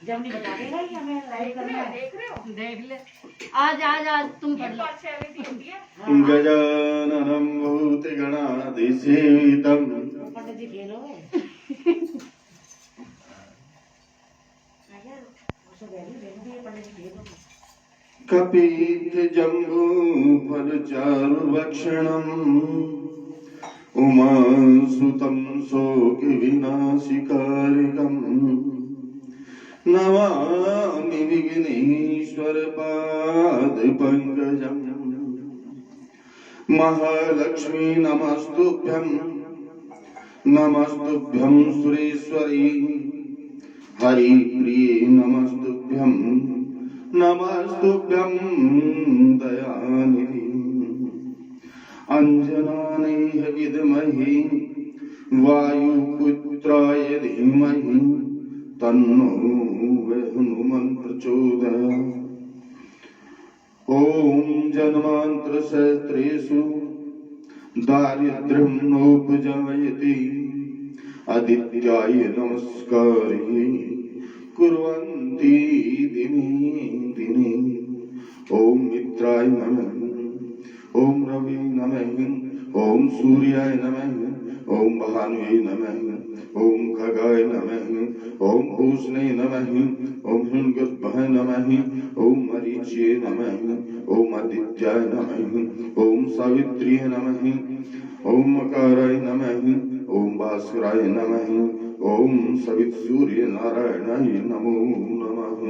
जब नहीं बता देगा ही हमें लाइव करना देख रहे हो देख ले आज आज आज तुम पढ़ लो गजाननं भूतगणाधिसेवितं पंडित जी खेलो कपित्थजम्बूफलचारुभक्षणम् उमासुतं शोकविनाशिकारकम् नमामि विघ्नेश्वरपादपङ्कजम् महालक्ष्मी नमस्तुभ्यं नमस्तुभ्यं सुरेश्वरी हरिप्रिये नमस्तुभ्यं नमस्तुभ्यं दयानिधि अंजनानेह विद्महे वायुपुत्राय धीमहि तन्नो हनुमन् प्रचोदयात्। ओम जन्मांतरसहस्रेषु दारिद्र्यं नोपजायते आदित्याय नमस्कारे कुर्वन्ति दिने दिने। ओम मित्राय नमः, ओम रवि नमः, ओम सूर्याय नमः, ओम भानुये नमः, ओम खगाय नमः, ओम पूष्णे नमः, ओम हिरण्यगर्भाय नमः, ओम मरीचये नमः, ओम आदित्याय नमः, ओम सावित्र्ये नमः, ओम मकाराय नमः, ओम भास्कराय नमः, ओम सवित सूर्य नारायणाय नमो नमः।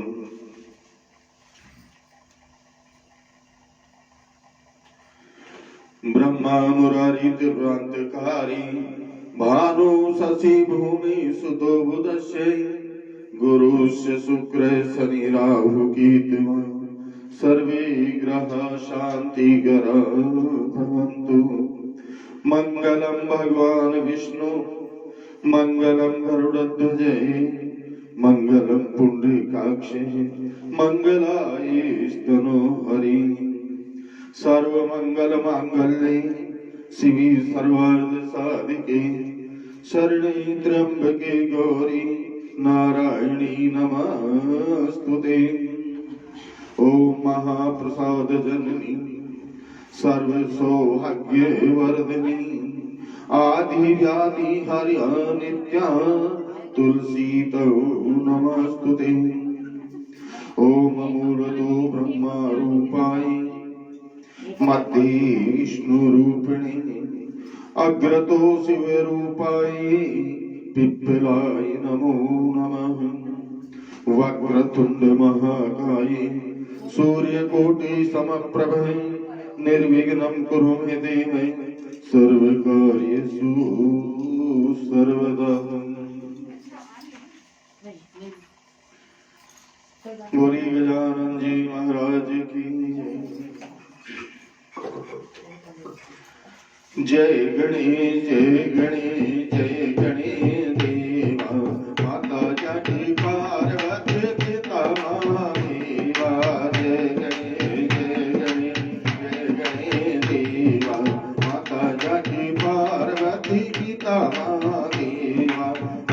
ब्रह्मा मुरारी त्रिभ्रांतकारी भानु शशि भूमि सुतो बुधस्य गुरुस्य शुक्र शनि राहु केतु सर्वे ग्रह शांतिकरा भवन्तु। मंगलम भगवान विष्णु मंगलम गरुड़ध्वज मंगलम पुंडरीकाक्ष मंगलाय स्तनो हरि। सर्वमंगल मांगल्ये शिवे सर्वार्थ साधिके शरणे त्र्यंबके गौरी नारायणी नमस्तुते। ओम महाप्रसाद जननी सर्व सौभाग्यवर्धिनी आदि व्याधि हर्या नित्या तुलसी तौ नमस्तुते। ओम मूलतो ब्रह्मा रूपाय मध्ये विष्णु रूपिणे अग्रतो शिव रूपाय पिप्पलाय नमो नमः। वक्रतुंड महाकाय सूर्यकोटि समप्रभ निर्विघ्नं कुरु मे देव सर्वकार्येषु सर्वदा। बोली गजानन जी महाराज की जय गणेश जय गणेश जय गणेश देवा माता जटी पार्वती पिता महादेवा। जय गणेश जय गणेश जय गणेश देवा माता जटी पार्वती पिता महादेवा।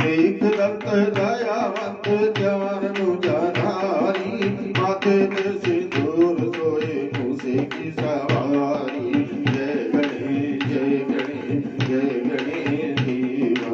एक दंत दयावंत चार भुजाधारी माथे पे सिंदूर सोए मूसे की सवारी। जय गणेश जय गणेश जय गणेश देवा।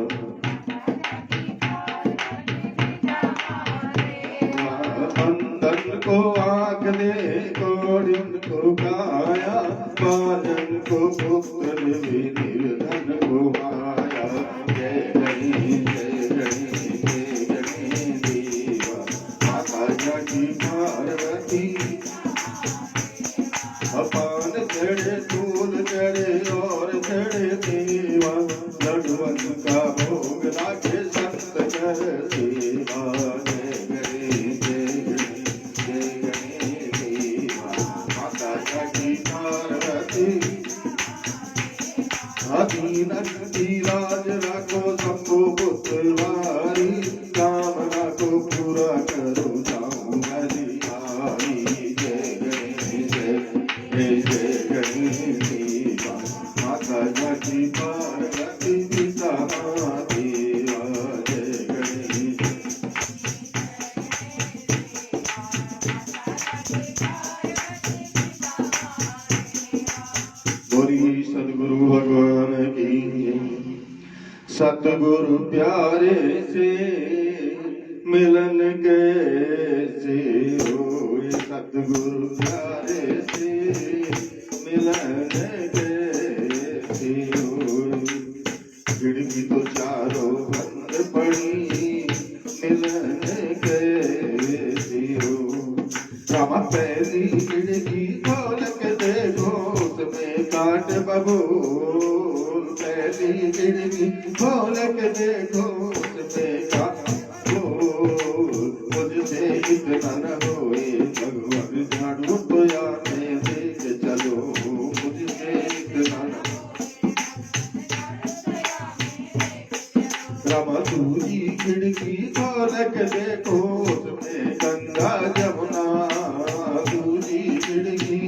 बंदन को आँख दे कोड़िन को काया बाजन को पुत्र देवी निर्धन को माया। जय गणेश जय गणेश जय गणेश देवा माता जटी पार्वती। अपान चढ़े फूल चढ़े और चढ़े देवा लडवन का भोग लागे संत कर देवा। जय गणेश जय गणेश जय गणेश देवा माता जटी पार्वती। अधीनक्ति राज राखो शंभु पुत्रवारी कामना को पूरा करो जाऊं हरियारी। जय गणेश जय जय गणेश देवा माता जटी पार्वती पिता महादेवा। जय गणेश सतगुरु प्यारे से मिलन कैसे होए, सतगुरु प्यारे से मिलन कैसे होए। खिड़की तो चारों बंद पड़ी, मिलन कैसे हो। रामा पहली खिड़की खोल के देखो, उसमें काट बबूल। पहली खिड़की खोल के देखो, उसमें काट बबूल। मुझसे इतना न होए भगवान, झाड़ू तो याद देख चलो। मुझसे इतना न रामा दूजी खिड़की खोल के देखो, उसमें गंगा जमुना। दूजी खिड़की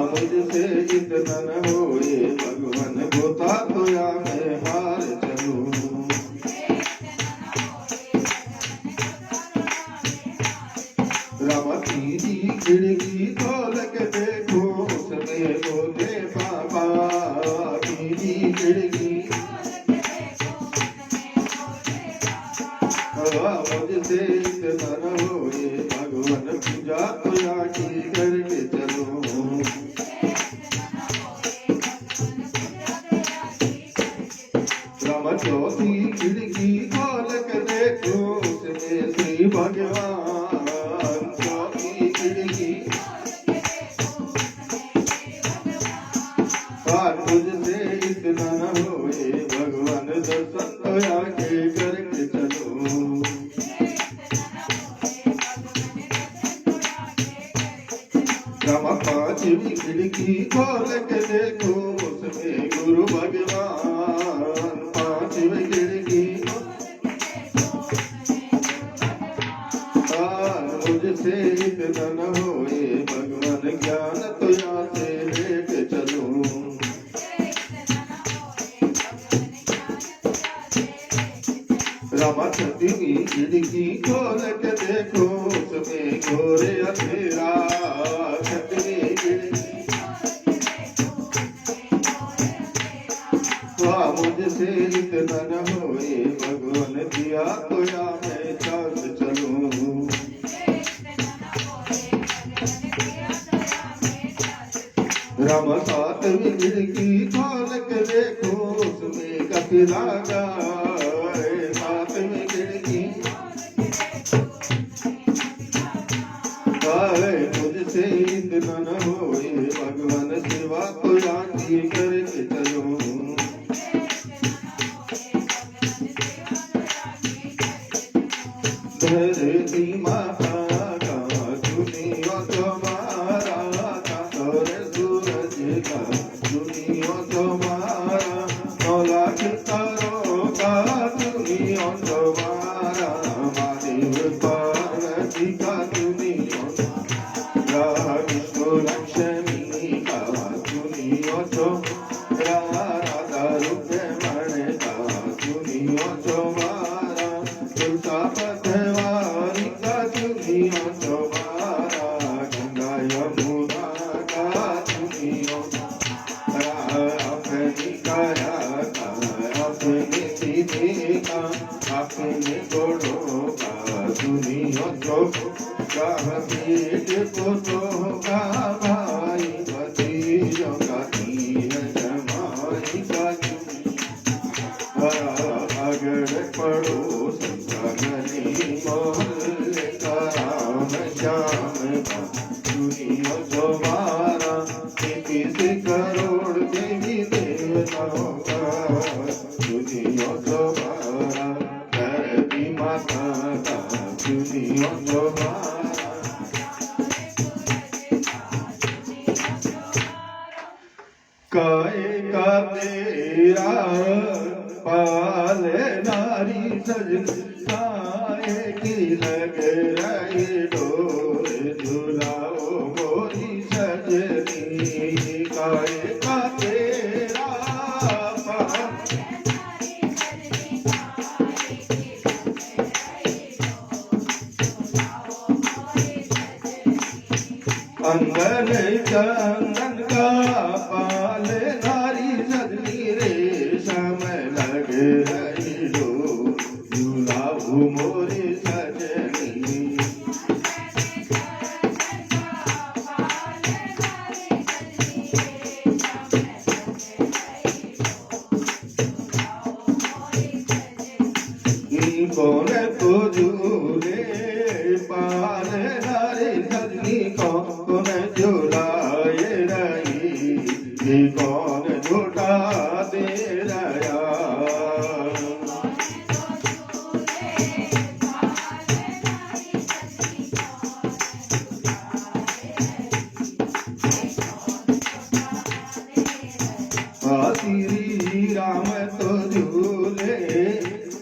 मुझसे इतना न होए भगवान, गोता तो या मैं हार चलूं। रामा तीजी खिड़की खोल के देखो, उसमें बोले बाबा। तीजी खिड़की मुझसे इतना न होए भगवान, पूजा तो या की करके चलो। रामा चौथी खिड़की खोल के देखो, उसमें श्री भगवान। चौथी खिड़की मुझसे इतना न होए भगवान, दर्शन तो आके करके चलो। रामा पांचवी खिड़की खोल के देखो, उसमें गुरु भगवान। पांचवी खिड़की मुझसे इतना न होए भगवान, ज्ञान तो यहाँ से लेके चलो। रामा छठवीं खिड़की खोल के देखो, उसमें घोरे अंधेरा। छठवीं खिड़की मुझसे इतना न होए भगवान, दिया तो या मैं चाल चलूं। रामा सातवीं खिड़की खोल के देखो, उसमें कपिला गाए। सातवीं खिड़की मुझसे इतना न होए भगवान, सेवा तो याद करके चलो। धरती माता का दुनिया तुम्हारा, और सूरज का दुनिया तुम्हारा। 9 लाख तारों का दुनिया तुम्हारा। महादेव पार्वती का दुनिया, विष्णु लक्ष्मी का दुनिया तुम्हारा। राधा रुक्मणी का दुनिया तुम्हारा। तुलसा पतवारी का दुनिया तुम्हारा। गंगा यमुना का दुनिया अपनी काया का, अपने सीधे का, अपने गोड़ों का दुनिया तो पेट को तो का भाई। भतीजों का तीन जमाई का अगर पड़ोस गली मोहल्ले का, राम श्याम का दुनिया तुम्हारा। 21 करोड़ देवी देवताओं का दुनिया तुम्हारा। धरती माता का दुनिया तुम्हारा। काय का तेरा पाल नारी सज, काय की लग रही डोर। झुलाओ मोरी सजनी, काय का तेरा पाल। अंगन चंदन का पाल नारी रही लो झूलाऊ मोरी सजनी कौन तो झूले पाल नारी सजनी कौन झूलाए रही कौन झूठा दे रहा श्री राम तो झूले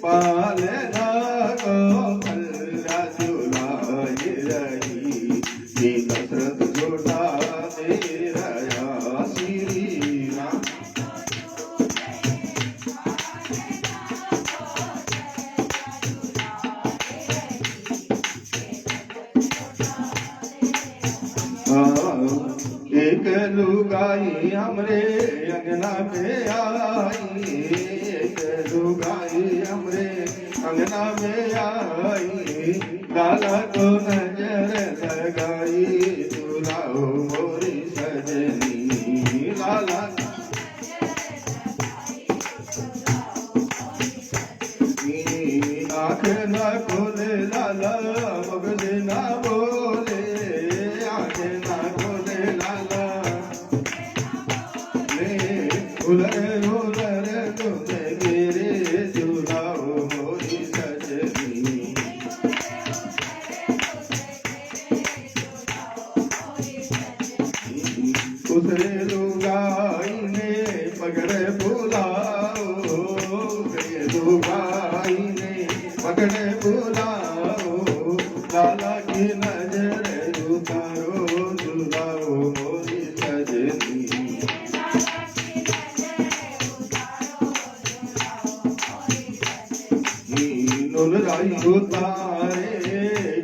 पालना को कल्ला झूलाए रही दशरथ झूठा दे रहा श्री राम एक लुगाई हमरे अंगना में आई एक लुगाई हमरे अंगना में आई लाला को नजर लगाई झूलाओ मोरी सजनी लाला आँख न खोले लाला मगज न बोले आँख न खोले लाला उलर उलर तुझे गिरे झूलाओ मोरी सजनी उसरे लुगाई ने पकड़े बुलाओ उसरे लुगाई ने पकड़े बुलाओ लाला की नजर उतारो झूलाओ मोरी सजनी नुराई उतारे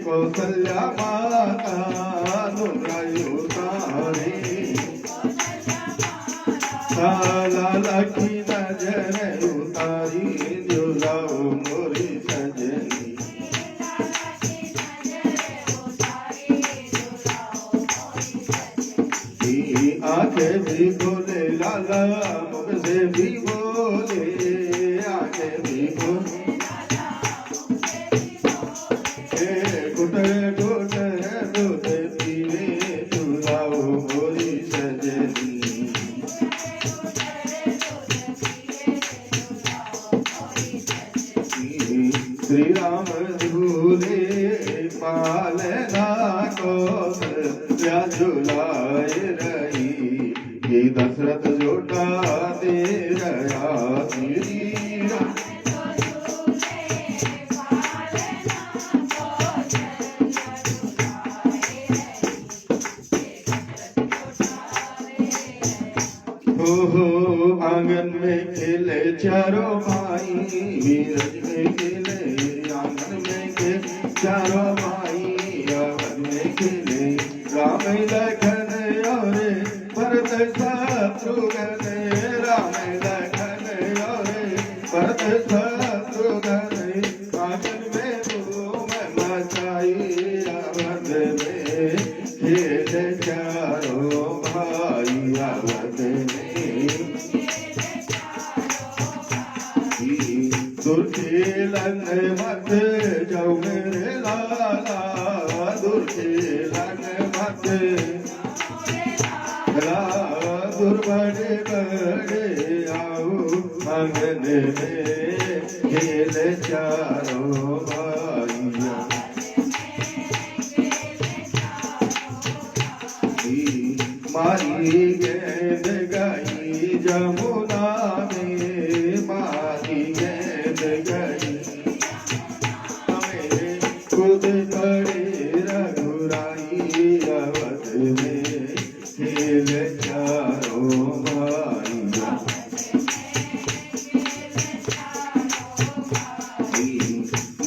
कौशल्या माता नुराई उतारे लाला की नजर उतारी झूलाओ मोरी सजनी आंखें भी बोले लाला मुख से भी बोले आंखें भी बोले कुटर कुटर दूध पीवे झूलाओ मोरी सजनी श्री राम झूले पालना को क्या झूलाए रही दशरथ झूठा दे रहा श्री राम हो आंगन में खेले चारों भाई वीरज में खेले आंगन में खेले चारों भाई आंगन में खेले राम लखन और भरत शत्रुघ्न राम लखन और भरत शत्रुघ्न आंगन में धूम मचाई अवध में खेले चारों भाई अवध में दुर्खेलन मत जाओ मेरे लाला दुर्खेलन मत दुर्बड़े बड़े आओ आंगन में खेल चारों भाइया मारी गेंद गई जमुना में मारी गेंद गई हमें खुद पड़े रघुराई अवध में खेल चारों भाइया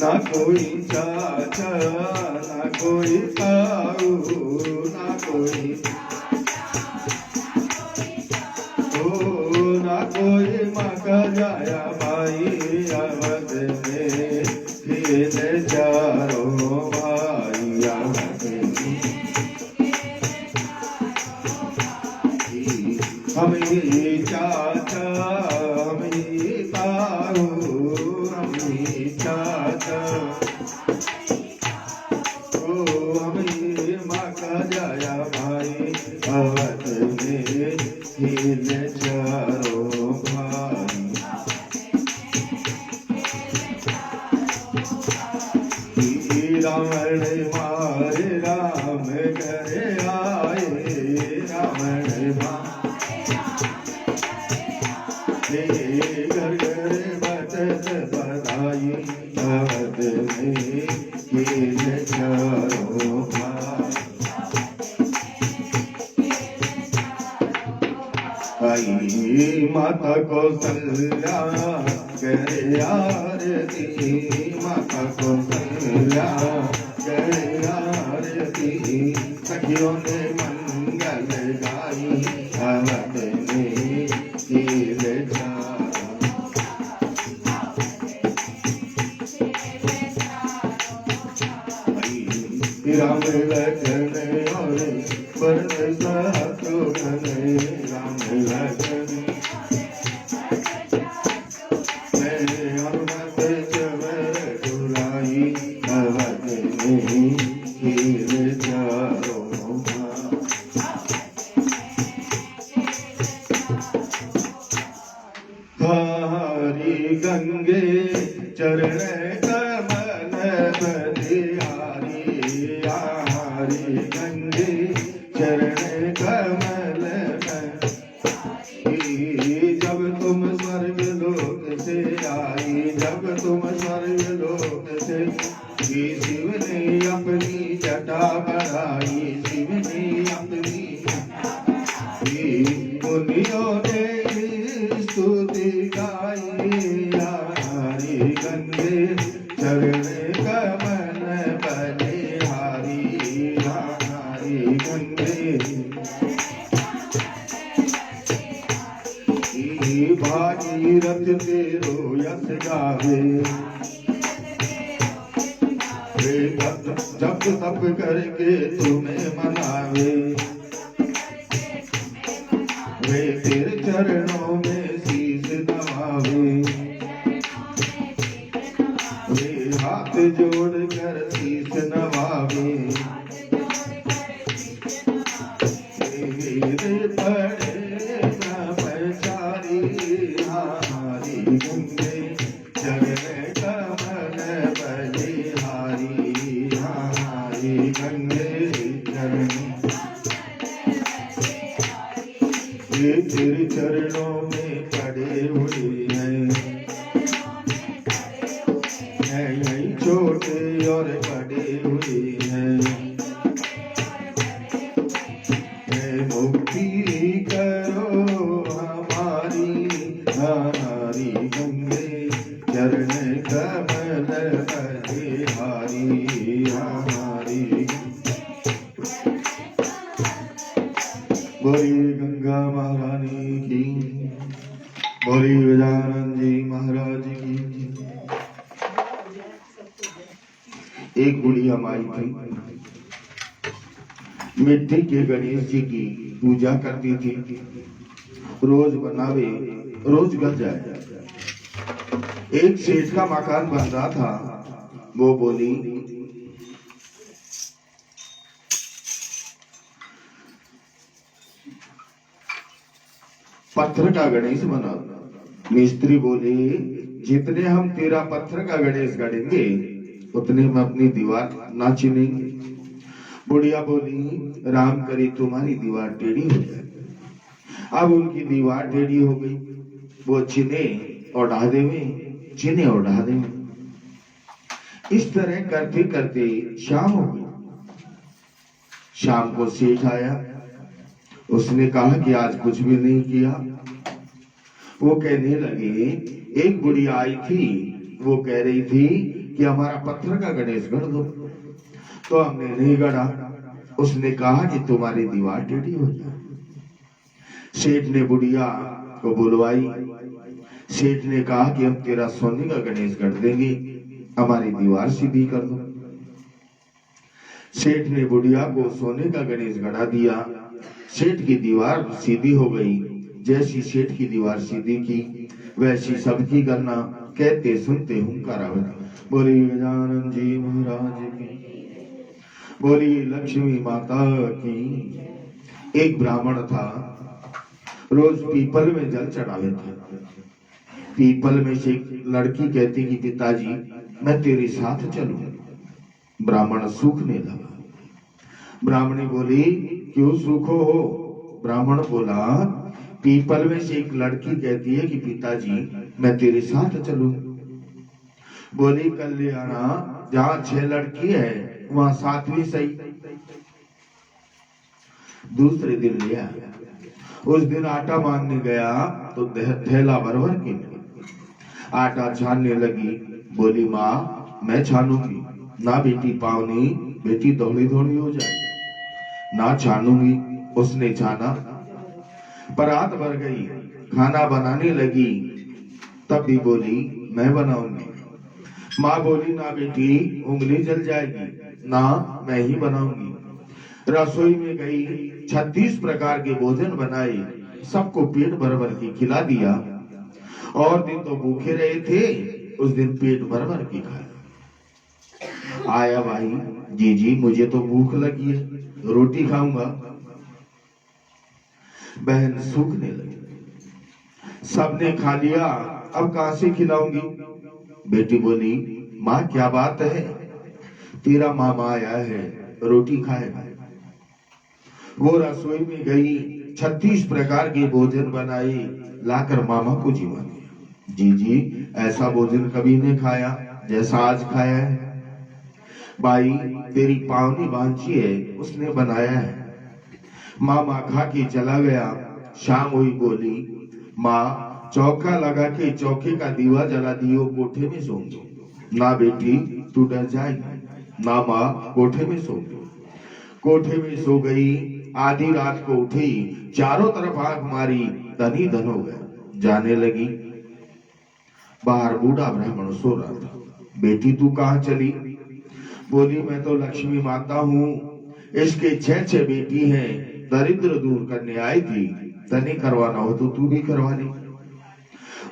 ना कोई चाचा ना कोई ताऊ ना कोई ना कोई माँ का जाया भाई अवध में खेले चारों भाई अवध में हम ही चाचा हम ही ताऊ हम ही चाचा ओ हम ही माँ का जाया भाई अवध में खेले चारों भाई रावण मारे राम करे आए रावण घर घर बचत बधाई अवध में खेल चारों भाई माता कौशल्या करे आरती माता कौशल्या करे आरती सखियों ने मंगल गाई अवध में खेल राम लखन और भरत शत्रुघ्न राम लखन मैं अमृत चवर दुलाई अवध में खेल चारों हरि गंगे चरण कमल बधियारी हरि गंगे चरण कमल जब तुम स्वर्ग लोक से आई जब तुम स्वर्ग लोक से शिव ने अपनी जटा बढ़ाई शिव ने अपनी मुनियों ने स्तुति गाई हरि गंगे चरण कमल बलिहारी हरि गंगे भागीरथ तेरो यश गावे जब तप करके तुम्हें मनावे वे तेरे चरणों में शीश नवावे वे हाथ जोड़ कर शीश नवावे पड़े ब्रह्मचारी हरि गंगे चरण कमल बलिहारी हरि गंगे चरण ये तेरे चरणों में पड़े हुए हैं यही छोटे और बड़े हुए हैं मुक्ति करो हमारी हरि गंगे चरण कमल बलिहारी हरि बोली गंगा महारानी की बोली गजानन जी महाराज की। एक बुढ़िया माई थी मिट्टी के गणेश जी की पूजा करती थी रोज बनावे रोज गल जाए। एक सेठ का मकान बन रहा था वो बोली पत्थर का गणेश बना। मिस्त्री बोले जितने हम तेरा पत्थर का गणेश गढ़ेंगे उतने हम अपनी दीवार ना चिनेंगे। बुढ़िया बोली राम करे तुम्हारी दीवार टेढ़ी हो जाए। अब उनकी दीवार टेढ़ी हो गई वो चिने उड़ा देवे चिने उड़ा देवे। इस तरह करते करते शाम हो गई। शाम को सेठ आया उसने कहा कि आज कुछ भी नहीं किया। वो कहने लगे एक बुढ़िया आई थी वो कह रही थी कि हमारा पत्थर का गणेश गढ़ दो तो हमने नहीं गढ़ा। उसने कहा कि तुम्हारी दीवार टेढ़ी हो जाए। सेठ ने बुढ़िया को बुलवाई सेठ ने कहा कि हम तेरा सोने का गणेश गढ़ देंगे, हमारी दीवार सीधी कर दो। सेठ ने बुढ़िया को सोने का गणेश गढ़ा दिया। सेठ की दीवार सीधी हो गई। जैसी सेठ की दीवार सीधी की वैसी सबकी करना। कहते सुनते हुंकारावती। बोली गजानन जी महाराज की, बोली लक्ष्मी माता की। एक ब्राह्मण था, रोज पीपल में जल चढ़ावे थे। पीपल में से एक लड़की कहती कि पिताजी मैं तेरे साथ चलूं। ब्राह्मण सूखने लगा। ब्राह्मणी बोली क्यों सूखो हो? ब्राह्मण बोला पीपल में से एक लड़की कहती है कि पिताजी मैं तेरे साथ चलूं। बोली कल्याणा जहां 6 लड़की है वहां 7वीं सही। दूसरे दिन ले आया। उस दिन आटा मांगने गया तो थैला भर भर के आटा छानने लगी। बोली माँ मैं छानूंगी ना बेटी, पावनी बेटी दौड़ी दौड़ी हो जाए ना छानूंगी। उसने छाना, परात भर गई, खाना बनाने लगी। तब भी बोली मैं बनाऊंगी। माँ बोली ना बेटी उंगली जल जाएगी, ना मैं ही बनाऊंगी। रसोई में गई, 36 प्रकार के भोजन बनाए, सबको पेट भर भर के खिला दिया। और दिन तो भूखे रहे थे, उस दिन पेट भर भर के खाया। आया भाई, जी मुझे तो भूख लगी है, रोटी खाऊंगा। बहन सूखने लगी। सबने खा लिया, अब कहां से खिलाऊंगी? बेटी बोली माँ क्या बात है, तेरा मामा आया है, रोटी खाएगा। वो रसोई में गई, 36 प्रकार के भोजन बनाए, लाकर मामा को जीवा दिया। जी ऐसा भोजन कभी नहीं खाया जैसा आज खाया है। भाई तेरी पावनी बांची है, उसने बनाया है। मामा खा के चला गया। शाम हुई, बोली माँ चौका लगा के चौके का दीवा जला दियो, कोठे में सो। ना बेटी तू डर जाएगी, ना माँ कोठे में सो। कोठे में सो गई। आधी रात को उठी, चारों तरफ आंख मारी, धनी धन हो गया। जाने लगी, बाहर बूढ़ा ब्राह्मण सो रहा था। बेटी तू कहां चली? बोली मैं तो लक्ष्मी माता हूँ, इसके 6 बेटी हैं, दरिद्र दूर करने आई थी, तने करवाना हो तो तू भी करवा ले।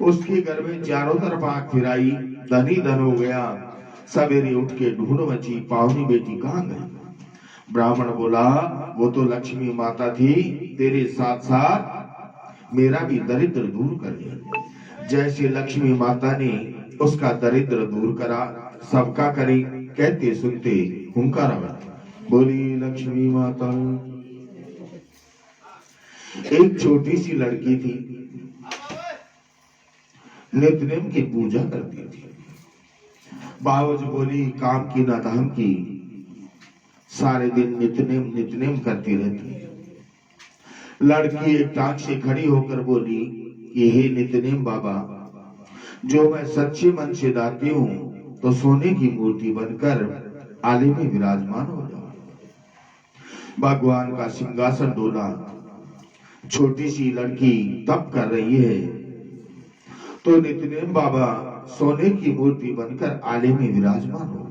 उसके घर में चारों तरफ आंख फिराई, धनी धन हो गया। सवेरे उठ के ढूंढ मची, पावनी बेटी कहां गई? ब्राह्मण बोला वो तो लक्ष्मी माता थी, तेरे साथ साथ मेरा भी दरिद्र दूर कर दिया। जैसे लक्ष्मी माता ने उसका दरिद्र दूर करा, सबका करी। कहते सुनते हुंकारावती। बोली लक्ष्मी माता। एक छोटी सी लड़की थी, नित्यनेम की पूजा करती थी। बावज बोली काम की न धाम की, सारे दिन नित्यनेम करती रहती। लड़की एक टांग से खड़ी होकर बोली कि हे नित्यनेम बाबा, जो मैं सच्चे मन से दाती हूँ तो सोने की मूर्ति बनकर आले में विराजमान हो जाओ। भगवान का सिंहासन डोला। छोटी सी लड़की तप कर रही है तो नित्यनेम बाबा सोने की मूर्ति बनकर आले में विराजमान हो।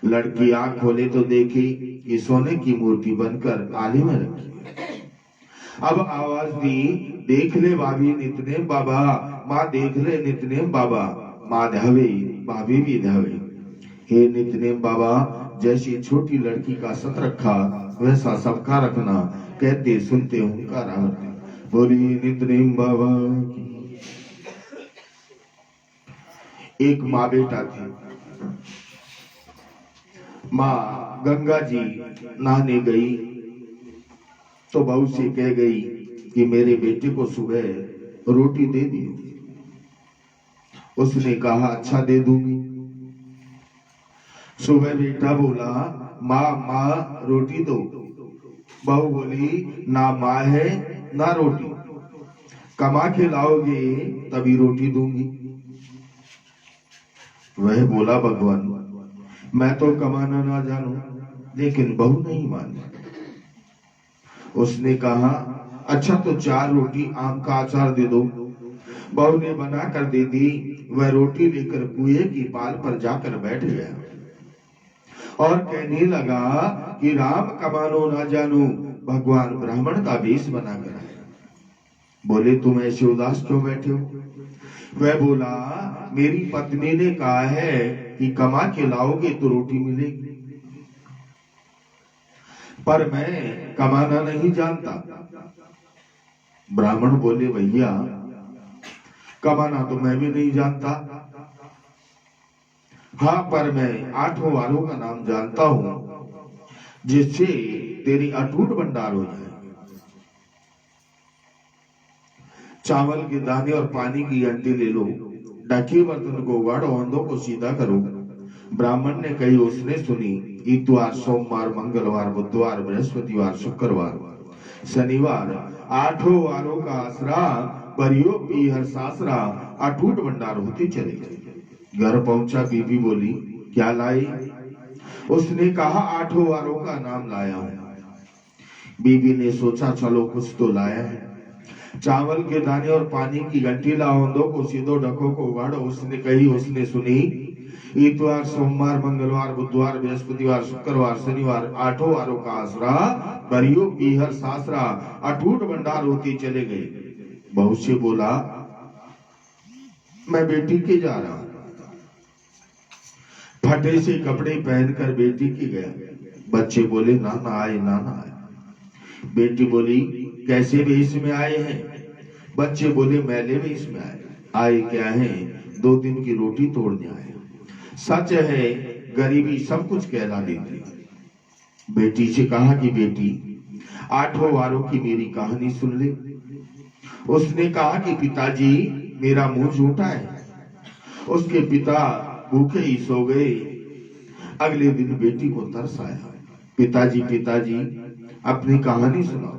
लड़की आंख खोले तो देखी कि सोने की मूर्ति बनकर आले में रखी। अब आवाज दी, देख ले भाभी नित्यनेम बाबा, माँ देख ले नित्यनेम बाबा। माँ ध्यावे, भाभी भी ध्यावे। हे नित्यनेम बाबा, जैसी छोटी लड़की का सत रखा वैसा सबका रखना। कहते सुनते हुंकारावती। बोली नित्यनेम बाबा की। एक माँ बेटा थे। माँ गंगा जी नहाने गई तो बहू से कह गई कि मेरे बेटे को सुबह रोटी दे दियो। उसने कहा अच्छा दे दूंगी। सुबह बेटा बोला माँ माँ रोटी दो। बहू बोली ना माँ है ना रोटी, कमा के लाओगे तभी रोटी दूंगी। वह बोला भगवान मैं तो कमाना ना जानू, लेकिन बहू नहीं मानी। उसने कहा अच्छा तो 4 रोटी आम का अचार दे दो। बहू ने बना कर दे दी। वह रोटी लेकर कुएं की पाल पर जाकर बैठ गया और कहने लगा कि राम कमानो ना जानू, भगवान ब्राह्मण का वेश बनाकर आए। बोले तुम ऐसे उदास क्यों बैठे हो? वह बोला मेरी पत्नी ने कहा है कि कमा के लाओगे तो रोटी मिलेगी, पर मैं कमाना नहीं जानता। ब्राह्मण बोले भैया कमाना तो मैं भी नहीं जानता, हाँ पर मैं 8 वारों का नाम जानता हूं जिससे तेरी अटूट भंडार हो जाए। चावल के दाने और पानी की अंटी ले लो, ढके बर्तन को उगाड़ो, अंधों को सीधा करो। ब्राह्मण ने कही, उसने सुनी। इतवार, सोमवार, मंगलवार, बुधवार, बृहस्पतिवार, शुक्रवार, शनिवार 8 वारों का आसरा, बरियो पीहर सासरा, अटूट भंडार होते चले गए। घर पहुंचा, बीबी बोली क्या लाई? उसने कहा 8 वारों का नाम लाया हूं। बीबी ने सोचा चलो कुछ तो लाया है। चावल के दाने और पानी की घंटी लाओ, अंधों को सीधो, ढकों को उगाड़ो। उसने कही, उसने सुनी। इतवार, सोमवार, मंगलवार, बुधवार, बृहस्पतिवार, शुक्रवार, शनिवार 8 वारों का आसरा, बरियो पीहर सासरा, अटूट भंडार होते चले गए। बहू से बोला मैं बेटी के जा रहा हूं। फटे से कपड़े पहनकर बेटी के गया। बच्चे बोले नाना आए, नाना आए। बेटी बोली कैसे वेश में आए हैं? बच्चे बोले मैले वेश में आए। आए क्या है? 2 दिन की रोटी तोड़ने आए। सच है गरीबी सब कुछ कहला देती। बेटी से कहा कि बेटी 8 वारों की मेरी कहानी सुन ले। उसने कहा कि पिताजी मेरा मुंह झूठा है। उसके पिता भूखे ही सो गए। अगले दिन बेटी को तरस आया, पिताजी पिताजी अपनी कहानी सुनाओ।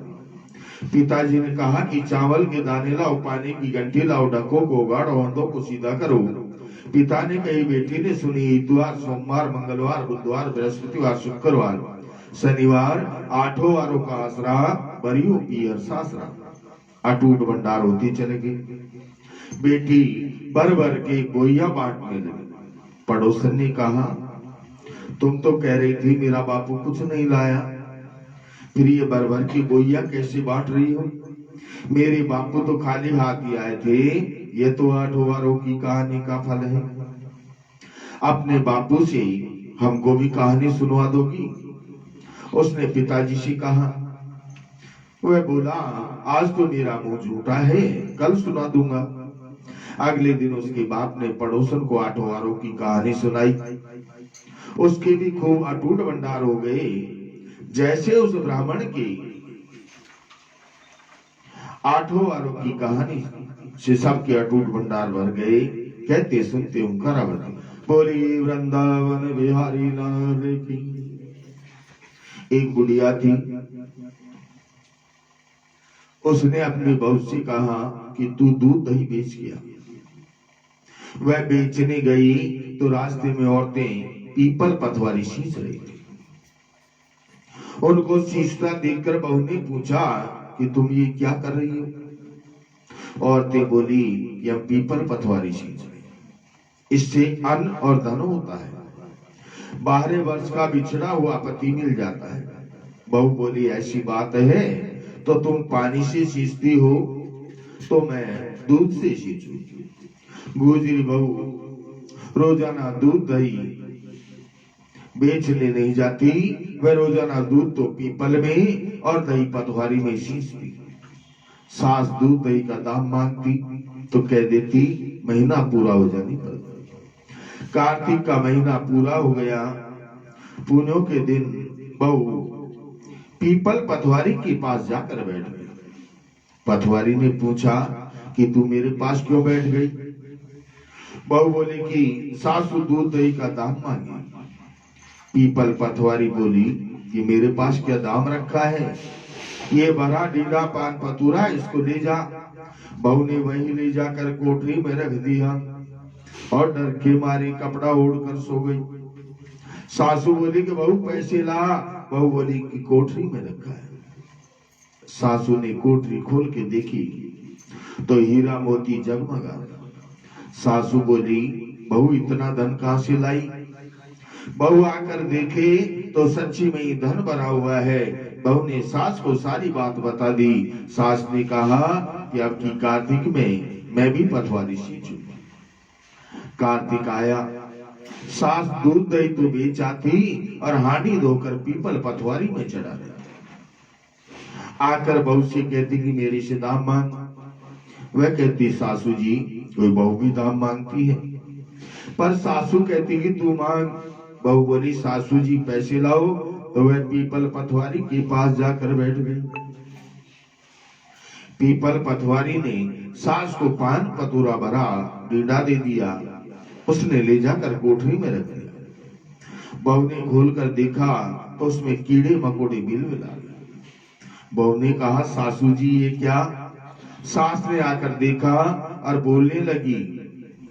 पिताजी ने कहा कि चावल के दाने लाओ, पानी की घंटी लाओ, ढकों को उगाड़ो, अंधों को सीधा करो। पिता ने कही, बेटी ने सुनी। इतवार, सोमवार, मंगलवार, बुधवार, बृहस्पतिवार, शुक्रवार, शनिवार 8 वारों का आसरा, बरियो पीहर सासरा, अटूट भंडार होती चले गई। बेटी भर भर के बोइया बांटने लगी। पड़ोसन ने कहा तुम तो कह रही थी मेरा बापू कुछ नहीं लाया, फिर ये भर भर की बोइया कैसे बांट रही हो? मेरे बापू तो खाली हाथ ही आए थे। ये तो 8 वारों की कहानी का फल है। अपने बापू से हमको भी कहानी सुनवा दोगी? उसने पिताजी से कहा। वह बोला आज तो मेरा मुंह झूठा है, कल सुना दूंगा। अगले दिन उसके बाप ने पड़ोसन को 8 वारों की कहानी सुनाई। उसके भी खूब अटूट भंडार हो गए। जैसे उस ब्राह्मण की 8 वारों की कहानी से सबके अटूट भंडार भर गए। कहते सुनते ओंकार बोली वृंदावन बिहारी लाल की। एक बुढ़िया थी, उसने अपनी बहू से कहा कि तू दूध दही बेच गया। वह बेचने गई तो रास्ते में औरतें पीपल पथवारी सींच रही थी। उनको सींचता देखकर बहू ने पूछा कि तुम ये क्या कर रही हो? औरतें बोली कि हम पीपल पथवारी सींच रहे, इससे अन्न और धन होता है, 12 वर्ष का बिछड़ा हुआ पति मिल जाता है। बहू बोली ऐसी बात है तो तुम पानी से सींचती हो तो मैं दूध से सींचूं। गुजरी बहू रोजाना दूध दही बेचने नहीं जाती, वह रोजाना दूध तो पीपल में और दही पटवारी में सींचती। सास दूध दही का दाम मांगती तो कह देती महीना पूरा हो जाने पर। कार्तिक का महीना पूरा हो गया। पूनों के दिन बहू पीपल पटवारी के पास जाकर बैठ गई। पटवारी ने पूछा कि तू मेरे पास क्यों बैठ गई? बहू बोली कि सासू दूध दही का दाम मांगी। पीपल पटवारी बोली कि मेरे पास क्या दाम रखा है, ये भरा डीडा पान पतूरा, इसको ले जा। बहू ने वहीं ले जाकर कोठरी में रख दिया और डर के मारे कपड़ा ओढ़कर सो गई। सासू बोली कि बहू पैसे ला। बहू बोली कि कोठरी में रखा है। सासू ने कोठरी खोल के देखी, तो हीरा मोती जगमगा। सासू बोली, बहू इतना धन कहां से लाई? बहू आकर देखे तो सच्ची में ही धन भरा हुआ है। बहू ने सास को सारी बात बता दी। सास ने कहा कि अब की कार्तिक में मैं भी पटवारी सींचू। कार्तिक आया, सास दूध दही तो बेच आती और हांडी धोकर पीपल पटवारी में चढ़ा दे। आकर बहू से कहती कि मेरे से दाम मांग। वह कहती, सासू जी कोई बहू भी दाम मांगती है, पर सासू कहती कि तू मांग। बहू बोली, सासू जी पैसे लाओ। तो वह पीपल पटवारी के पास जाकर बैठ गई। पीपल पटवारी ने सास को पान पतूरा भरा डीडा दे दिया। उसने ले जाकर कोठरी में रख दिया। बहू ने खोल कर देखा तो उसमें कीड़े मकोड़े बिलबिला रहे। बहू ने कहा, सासू जी ये क्या? सास ने आकर देखा और बोलने लगी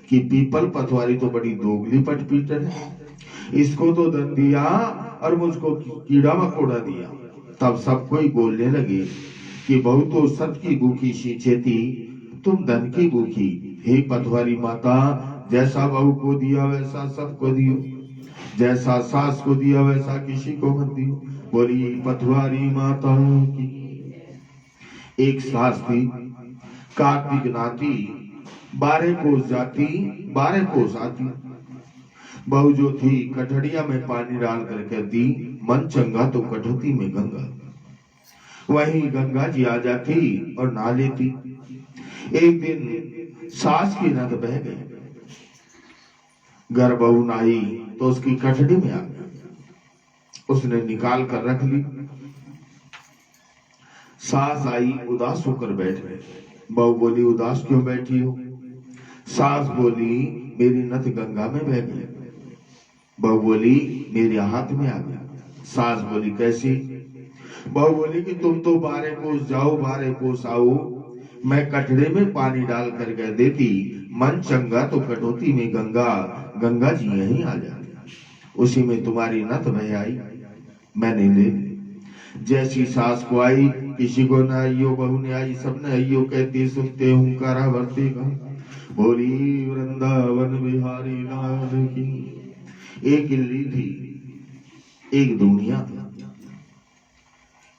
कि पीपल पटवारी तो बड़ी दोगली पटपीटर है, इसको तो धन दिया और मुझको कीड़ा मकोड़ा दिया। तब सब कोई बोलने लगे कि बहू तो सत की भूखी सींचे थी, तुम धन की भूखी। हे पटवारी माता, जैसा बहू को दिया वैसा सबको दियो, जैसा सास को दिया वैसा किसी को मत दियो। बोली पटवारी माता की। एक सास थी, कार्तिक नाती, 12 कोस जाती 12 कोस आती। बहू जो थी कठड़िया में पानी डाल कर कहती, मन चंगा तो कटौती में गंगा। वहीं गंगा जी आ जाती और नहा लेती। एक दिन सास की नद बह गई। घर बहू नहाई तो उसकी कठड़ी में आ गई। उसने निकाल कर रख ली। सास आई, उदास होकर बैठ गई। बहू बोली, उदास क्यों बैठी हो? सास बोली, मेरी नथ गंगा में बह गई। बहू बोली, मेरे हाथ में आ गया। सास बोली, कैसी? बहू बोली कि तुम तो 12 कोस जाओ 12 कोस आओ, मैं कटड़े में पानी डाल कर कह देती, मन चंगा तो कटौती में गंगा, गंगा जी यहीं आ जाती। उसी में तुम्हारी नथ बह आई, मैंने ले ली। जैसी सास को आई, किसी को न आइयो, बहू ने आई सबने आइयो, कहती सुनते हूँ कारा भरती का। बोली वृंदावन बिहारी लाल की। एक इल्ली थी, एक दुनिया था।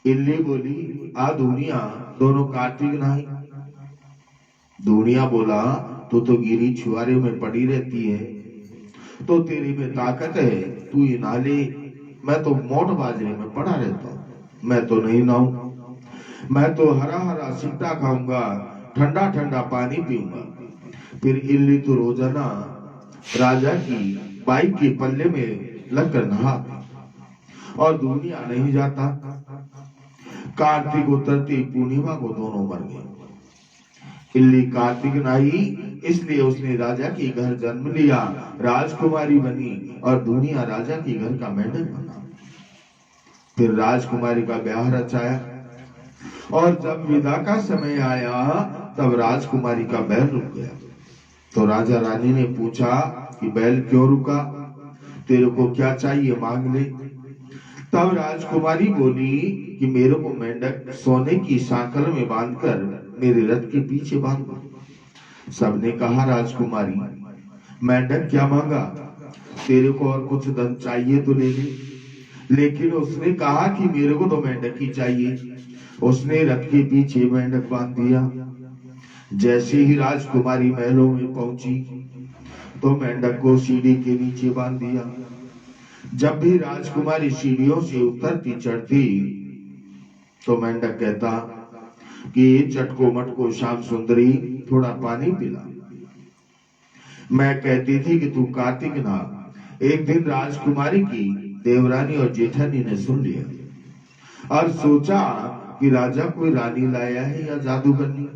इल्ली बोली, आ दुनिया, दोनों कार्तिक नहाई। दुनिया बोला, तू तो गिरी छुआरे में पड़ी रहती है, तो तेरी में ताकत है, तू ही नहा ले। मैं तो मोट बाजरे में पड़ा रहता हूँ, मैं तो नहीं नहाऊं। मैं तो हरा हरा सिट्टा खाऊंगा, ठंडा ठंडा पानी पीऊंगा। फिर इल्ली तो रोजाना राजा की बाई के पल्ले में लगकर नहाती और दुनिया नहीं जाता। कार्तिक उतरती पूर्णिमा को दोनों मर गए। इल्ली कार्तिक नहाई, इसलिए उसने राजा के घर जन्म लिया, राजकुमारी बनी और दुनिया राजा के घर का मेंढक बना। फिर राजकुमारी का ब्याह रचाया और जब विदा का समय आया तब राजकुमारी का बैल रुक गया। तो राजा रानी ने पूछा कि बैल क्यों रुका, तेरे को क्या चाहिए मांग ले। तब राजकुमारी बोली कि मेरे को मेंढक सोने की सांकल में बांधकर मेरे रथ के पीछे बांध दो। सबने कहा, राजकुमारी मेंढक क्या मांगा, तेरे को और कुछ धन चाहिए तो ले ले। लेकिन उसने कहा कि मेरे को तो मेंढक ही चाहिए। उसने रथ के पीछे मेंढक बांध दिया। जैसे ही राजकुमारी महलों में पहुंची तो मेंढक को सीढ़ी के नीचे बांध दिया। जब भी राजकुमारी सीढ़ियों से उतरती चढ़ती तो मेंढक कहता कि चटको मटको श्याम सुंदरी, थोड़ा पानी पिला। मैं कहती थी कि तू कार्तिक नहा। एक दिन राजकुमारी की देवरानी और जेठानी ने सुन लिया और सोचा कि राजा कोई रानी लाया है या जादूगरनी।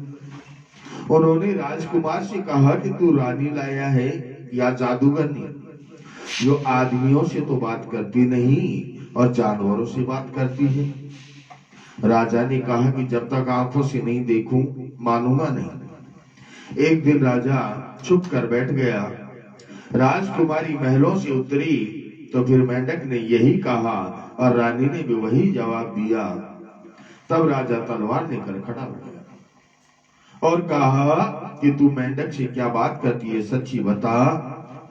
उन्होंने राजकुमार से कहा कि तू रानी लाया है या जादूगरनी, जो आदमियों से तो बात करती नहीं और जानवरों से बात करती है। राजा ने कहा कि जब तक आंखों से नहीं देखूं मानूंगा नहीं। एक दिन राजा चुप कर बैठ गया। राजकुमारी महलों से उतरी तो फिर मेंढक ने यही कहा और रानी ने भी वही जवाब दिया। तब राजा तलवार लेकर खड़ा हो गया और कहा कि तू मेंढक से क्या बात करती है, सच्ची बता,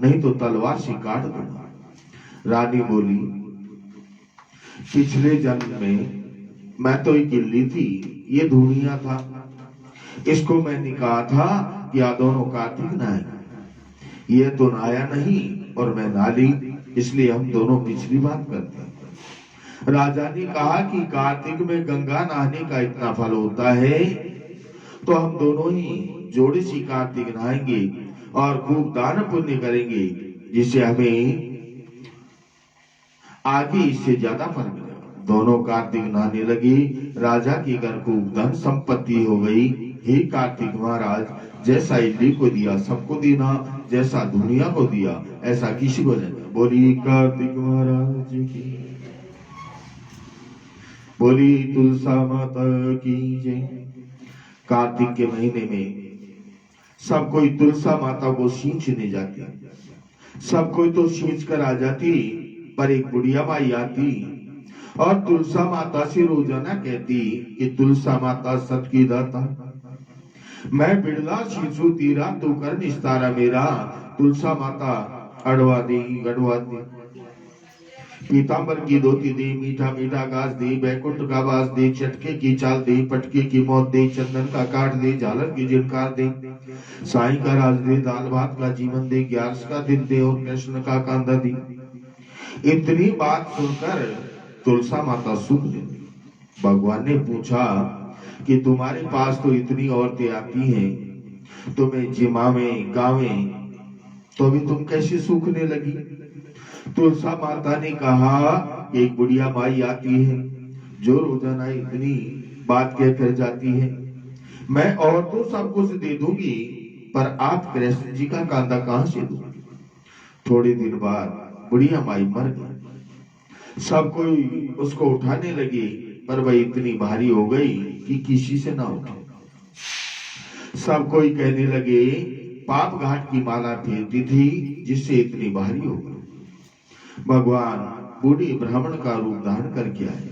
नहीं तो तलवार से काट दूंगा। रानी बोली, पिछले जन्म में मैं तो एक इल्ली थी, ये दुनिया था, इसको मैंने कहा था कि आ दोनों कार्तिक नहाए, ये तो नहाया नहीं और मैं नाली, इसलिए हम दोनों पिछली बात करते हैं। राजा ने कहा कि कार्तिक में गंगा नहाने का इतना फल होता है, तो हम दोनों ही जोड़े सी कार्तिक नहाएंगे और खूब दान पुण्य करेंगे, जिससे हमें आगे इससे ज्यादा फल मिलेगा। दोनों कार्तिक नहाने लगे। राजा के घर खूब धन संपत्ति हो गई। हे कार्तिक महाराज, जैसा इल्ली को दिया सबको देना, जैसा दुनिया को दिया ऐसा किसी को नहीं। बोली कार्तिक महाराज की, बोली तुलसा माता की जय। कार्तिक के महीने में सब कोई तुलसा माता को सींचने जाते, सब कोई तो सींच कर आ जाती, पर एक बुढ़िया माई आती और तुलसा माता से रोजाना कहती कि तुलसा माता सत की दाता, मैं बिड़ला शिशु तीरा तू कर निस्तारा मेरा। तुलसा माता अड़वा दी गड़वा दी, पीतांबर की धोती दी, मीठा मीठा घास दी, बैकुंठ का वास दी, चटके की चाल दी, पटके की मौत दी, चंदन का काट दी, झालर की झिनकार दी, साई का राज दे, दाल भात का जीवन दे, ग्यारस का दिन दे और कृष्ण का कांदा दी। इतनी बात सुनकर तुलसा माता सूख गई। भगवान ने पूछा कि तुम्हारे पास तो इतनी औरतें आती हैं, तुम्हें जिमावे गावे, तो भी तुम कैसे सूखने लगी? तुलसा माता ने कहा, एक बुढ़िया माई आती है जो रोजाना इतनी बात कहकर जाती है, मैं और तो सब कुछ दे दूंगी, पर आप कृष्ण जी का कांदा कहां से दूंगी? थोड़े दिन बाद बुढ़िया माई मर गई। सब कोई उसको उठाने लगे, पर वह इतनी भारी हो गई कि किसी से ना उठे। सब कोई कहने लगे, पाप घाट की माला फेरती थी जिससे इतनी भारी हो गई। भगवान बूढ़ी ब्राह्मण का रूप धारण करके आए।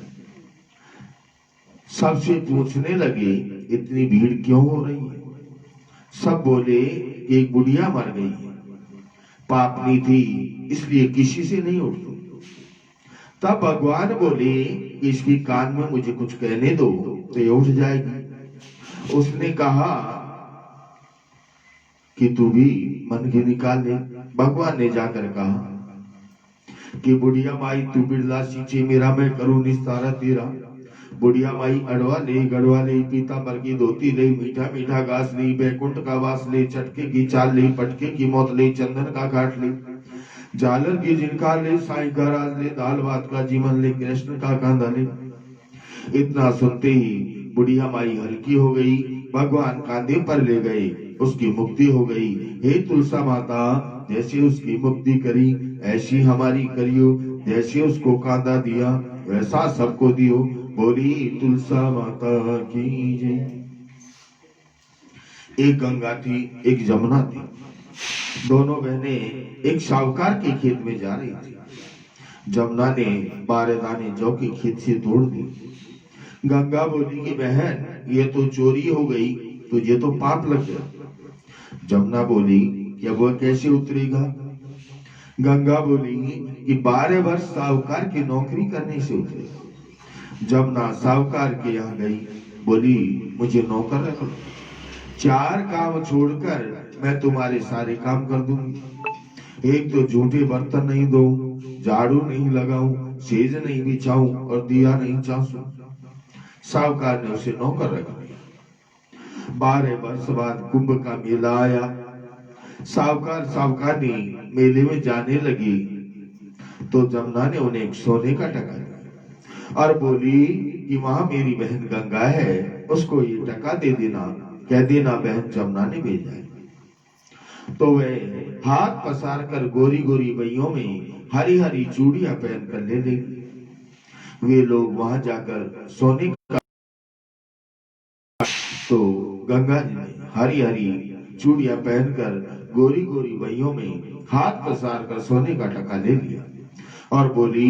सबसे पूछने लगे, इतनी भीड़ क्यों हो रही है? सब बोले, एक बुढ़िया मर गई है, पापनी थी इसलिए किसी से नहीं उठती। तब भगवान बोले, इसकी कान में मुझे कुछ कहने दो तो ये उठ जाएगी। उसने कहा कि तू भी मन की निकाल ले। भगवान ने जाकर कहा कि बुढ़िया माई तू बिरला सींचे मेरा, मैं करूं निस्तारा तेरा। बुढ़िया माई अड़वा ले गड़वा ले, पीतांबर की धोती ले, मीठा मीठा घास ली, बैकुंठ का वास ले, चटके की चाल ले, पटके की मौत ले, चंदन का घाट ले, झालर की झिनकार ले, साई का राज ले, दाल भात का जीवन ले, कृष्ण का कांधा ले। इतना सुनते ही बुढ़िया माई हल्की हो गई। भगवान कांधे पर ले गए, उसकी मुक्ति हो गई। हे तुलसा माता, जैसे उसकी मुक्ति करी ऐसी हमारी करियो, जैसे उसको कांधा दिया वैसा सबको दियो। बोली तुलसा माता की जय। एक गंगा थी, एक जमुना थी। दोनों बहनें एक साहूकार के खेत में जा रही थी। जमुना ने 12 दाने जौ के खेत से तोड़ दी। गंगा बोली कि बहन, ये तो चोरी हो गई, तुझे तो पाप लग गया। जमुना बोली कि अब वह कैसे उतरेगा? गंगा बोली कि 12 वर्ष साहूकार की नौकरी करने से उतरेगा। जमुना साहूकार के यहाँ गई, बोली मुझे नौकर रख लो, 4 काम छोड़कर मैं तुम्हारे सारे काम कर दूंगी। एक तो झूठे बर्तन नहीं दो, झाड़ू नहीं लगाऊं, सेज नहीं बिछाऊं और दिया नहीं चासूं। साहूकार ने उसे नौकर रख दिया। 12 वर्ष बाद कुंभ का मेला आया। साहूकार मेले में जाने लगी तो जमुना ने उन्हें एक सोने का टका दिया और बोली कि वहां मेरी बहन गंगा है, उसको ये टका दे देना, कह देना बहन जमुना ने भेजा है। तो वे हाथ पसार कर गोरी गोरी बइयों में हरी हरी चूड़ियां पहन कर ले लेगी। वे लोग वहां जाकर सोने का, तो गंगा जी ने हरी हरी चूड़ियां पहनकर गोरी गोरी बइयों में हाथ पसार कर सोने का टका ले लिया और बोली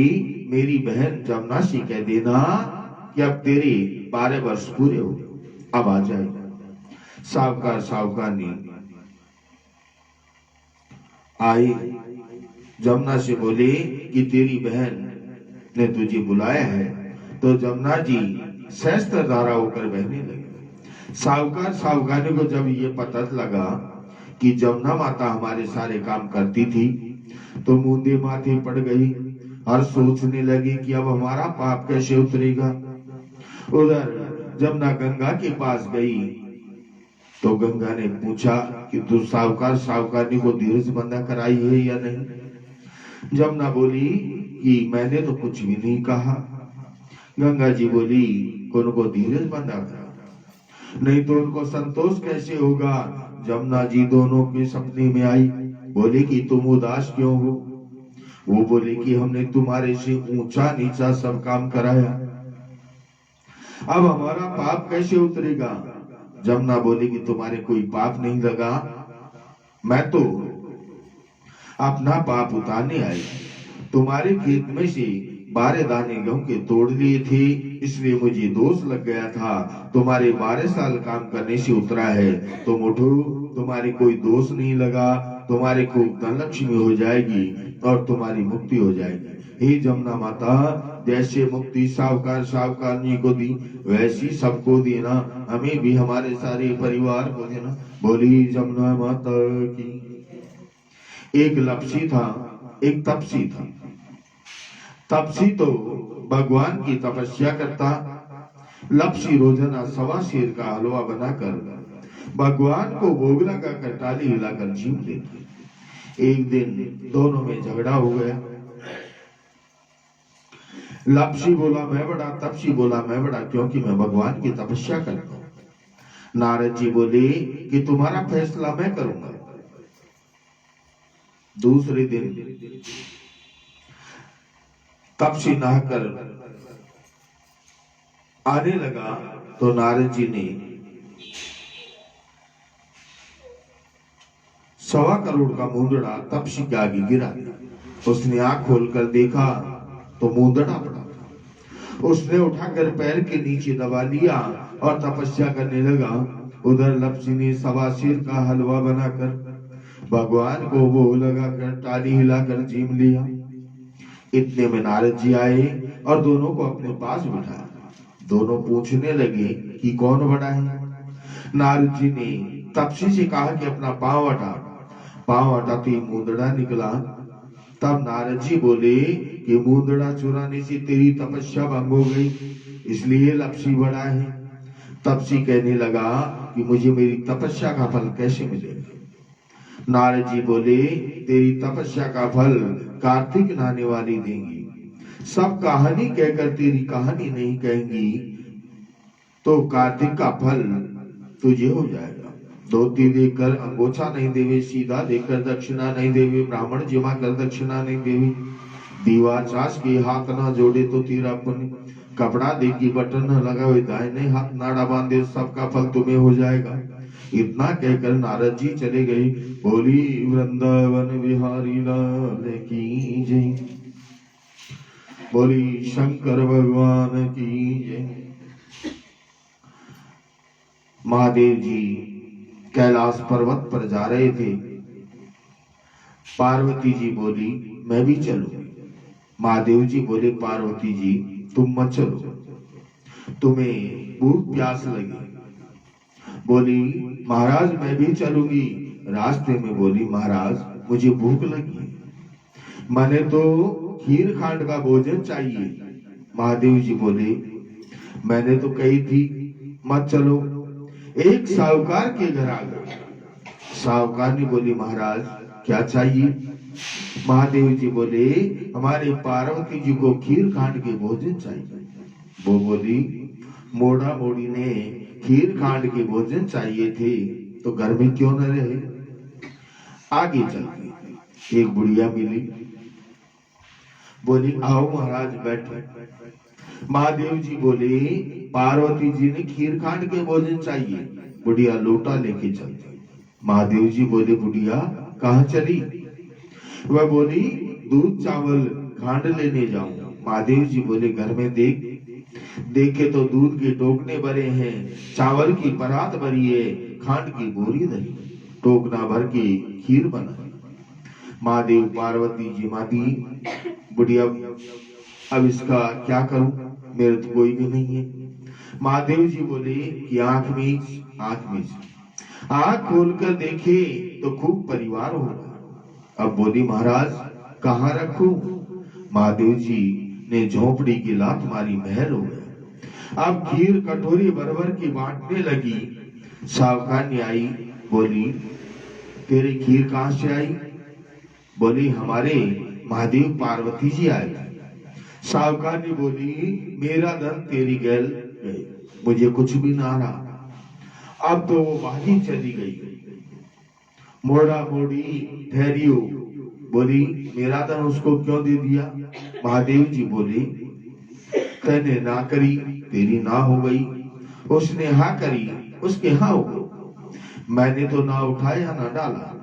मेरी बहन जमुना से कह देना कि अब तेरे 12 वर्ष पूरे हो, अब आ जाएगा। साहूकार साहूकारनी आई, जमुना से बोले कि तेरी बहन ने तुझे बुलाया है। तो जमुना जी सहस्त्र धारा होकर बहने लगे। साहूकार साहूकारनी को जब ये पता लगा कि जमुना माता हमारे सारे काम करती थी, तो मूंदे माथे पड़ गई और सोचने लगी कि अब हमारा पाप कैसे उतरेगा। उधर जमुना गंगा के पास गई तो गंगा ने पूछा कि तू साहूकार साहूकारनी को धीरज बंधा कराई है या नहीं। जमुना बोली कि मैंने तो कुछ भी नहीं कहा। गंगा जी बोली कि उनको धीरज बंधा करा, नहीं तो उनको संतोष कैसे होगा। जमुना जी दोनों के सपने में आई, बोले कि तुम उदास क्यों हो। वो बोले कि हमने तुम्हारे से ऊंचा नीचा सब काम कराया, अब हमारा पाप कैसे उतरेगा। जमुना बोले कि तुम्हारे कोई पाप नहीं लगा, मैं तो अपना पाप उतारने आई। तुम्हारे खेत में से 12 दाने गेहूं के तोड़ लिए थे, इसलिए मुझे दोष लग गया था। तुम्हारे 12 साल काम करने से उतरा है, तुम उठो, तुम्हारे कोई दोष नहीं लगा, तुम्हारे खूब धन लक्ष्मी हो जाएगी और तुम्हारी मुक्ति हो जाएगी। हे जमुना माता, जैसे मुक्ति साहूकार साहूकारनी को दी वैसी सबको देना, हमें भी हमारे सारे परिवार को देना। बोली जमुना माता की। एक लपसी था, एक तपसी था। तपसी तो भगवान की तपस्या करता, लपसी रोजाना 1.25 सेर का हलवा बनाकर भगवान को भोग लगाकर ताली हिलाकर जीव लेता। एक दिन दोनों में झगड़ा हो गया। लपसी बोला मैं बड़ा, तपसी बोला मैं बड़ा, क्योंकि मैं भगवान की तपस्या करता हूं। नारद जी बोले कि तुम्हारा फैसला मैं करूंगा। दूसरे दिन तपसी नहाकर आने लगा तो नारद जी ने 1.25 करोड़ का मूंदड़ा तपसी के आगे गिरा। उसने आंख खोलकर देखा तो मूंदड़ा पड़ा था। उसने उठाकर पैर के नीचे दबा लिया और तपस्या करने लगा। उधर लपसी ने 1.25 सेर का हलवा बनाकर भगवान को भोग लगाकर ताली हिलाकर जीम लिया। इतने में नारद जी आए और दोनों को अपने पास बिठाया। दोनों पूछने लगे कि कौन बड़ा है। नारद जी ने तपसी से कहा कि अपना पांव हटा। पांव हटाते ही मूंदड़ा निकला। तब नारद जी बोले कि मूंदड़ा चुराने से तेरी तपस्या भंग हो गई, इसलिए लपसी बड़ा है। तपसी कहने लगा कि मुझे मेरी तपस्या का फल कैसे मिलेगा। नारद जी बोले तेरी तपस्या का फल कार्तिक नहाने वाली देंगी। सब कहानी कहकर तेरी कहानी नहीं कहेंगी तो कार्तिक का फल तुझे हो जाएगा। धोती देकर अंगोछा नहीं देवे, सीधा देकर दक्षिणा नहीं देवे, ब्राह्मण जिमा कर दक्षिणा नहीं देवी, दीवा चास के हाथ ना जोड़े तो तेरा पुण्य, कपड़ा देगी बटन न लगावे, दाहिने हाथ नाड़ा बांधे, सबका फल तुम्हें हो जाएगा। इतना कहकर नारद जी चले गए। बोली वृंदावन बिहारी लाल की जय, बोली शंकर भगवान की जय। महादेव जी कैलाश पर्वत पर जा रहे थे। पार्वती जी बोली मैं भी चलूं। महादेव जी बोले पार्वती जी तुम मत चलो, तुम्हें भूख प्यास लगी। बोली महाराज मैं भी चलूंगी। रास्ते में बोली महाराज मुझे भूख लगी, मैंने तो खीर खांड का भोजन चाहिए। महादेव जी बोले मैंने तो कही थी मत चलो। एक साहूकार के घर आ गए। साहूकार ने बोली महाराज क्या चाहिए। महादेव जी बोले हमारे पार्वती जी को खीर खांड के भोजन चाहिए। वो बोली मोड़ा मोड़ी ने खीर खांड के भोजन चाहिए थे तो घर में क्यों न रहे। आगे चलते एक बुढ़िया मिली। बोली आओ महाराज बैठो। महादेव जी बोले पार्वती जी ने खीर खांड के भोजन चाहिए। बुढ़िया लोटा लेके चलती। महादेव जी बोले बुढ़िया कहाँ चली। वह बोली दूध चावल खांड लेने जाऊं। महादेव जी बोले घर में देखे तो दूध के टोकने भरे हैं, चावल की परात भरी है, खांड की बोरी धरी, टोकना भर के खीर बनाई। महादेव पार्वती जी माती, बुढ़िया अब इसका क्या करूं, मेरे तो कोई भी नहीं है। महादेव जी बोले कि आंख मीच, आंख मीच। आंख खोलकर देखे तो खूब परिवार होगा। अब बोली महाराज कहाँ रखूं? महादेव जी ने झोपड़ी की लात मारी, महल हो गया। अब खीर कटोरी भर भर की बांटने लगी। सावकानी आई, बोली तेरी खीर कहां से आई? बोली हमारे महादेव पार्वती जी आए। सावकानी बोली मेरा धन तेरी गैल गए, मुझे कुछ भी ना रहा। अब तो वो भागी चली गई। मोड़ा मोड़ी ठहरियो, बोली मेरा धन उसको क्यों दे दिया? महादेव जी बोले तैने ना करी, तेरी ना हो गई। उसने हाँ करी, उसके हाँ हो गई। मैंने तो ना उठाया ना डाला,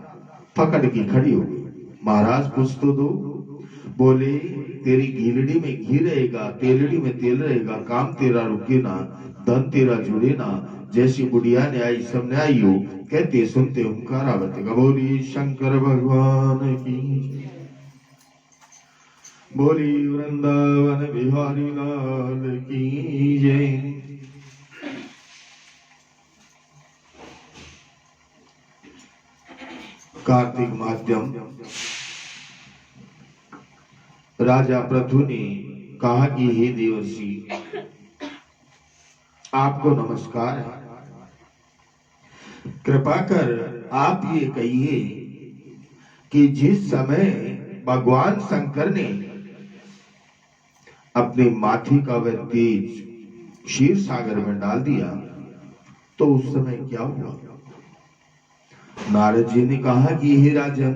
पकड़ के खड़ी हो गई। महाराज कुछ तो दो। बोले तेरी गीलड़ी में घी रहेगा, तेलड़ी में तेल रहेगा, काम तेरा रुके ना, धन तेरा जुड़े ना। जैसी बुढ़िया ने आई सबने आई हो, कहते सुनते हुंकारावत बोली शंकर भगवान की, बोली वृंदावन बिहारी लाल की जय। कार्तिक माध्यम राजा पृथु ने कहा कि हे देवर्षि आपको नमस्कार है, कृपा कर आप ये कहिए कि जिस समय भगवान शंकर ने अपने माथी का वह तेज क्षीर सागर में डाल दिया तो उस समय क्या हुआ? नारद जी ने कहा कि हे राजन,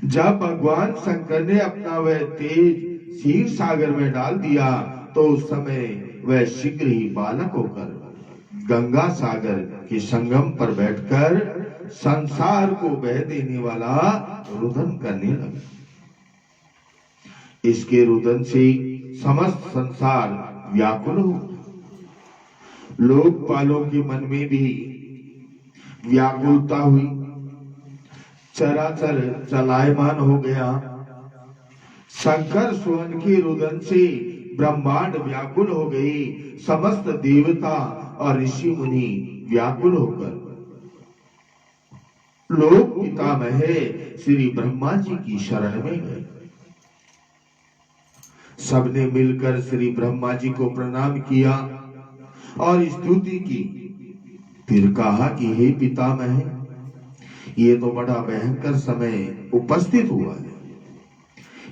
जब भगवान शंकर ने अपना वह तेज क्षीर सागर में डाल दिया तो उस समय वह शीघ्र ही बालक होकर गंगा सागर के संगम पर बैठकर संसार को बह देने वाला रुदन करने लगा। इसके रुदन से समस्त संसार व्याकुल हो, लोकपालों के मन में भी व्याकुलता हुई, चराचर चलायमान हो गया। शंकर सुवन के रुदन से ब्रह्मांड व्याकुल हो गई, समस्त देवता और ऋषि मुनि व्याकुल होकर लोक पितामह श्री ब्रह्मा जी की शरण में गए। सबने मिलकर श्री ब्रह्मा जी को प्रणाम किया और स्तुति की। फिर कहा कि हे पितामह, ये तो बड़ा भयंकर समय उपस्थित हुआ है,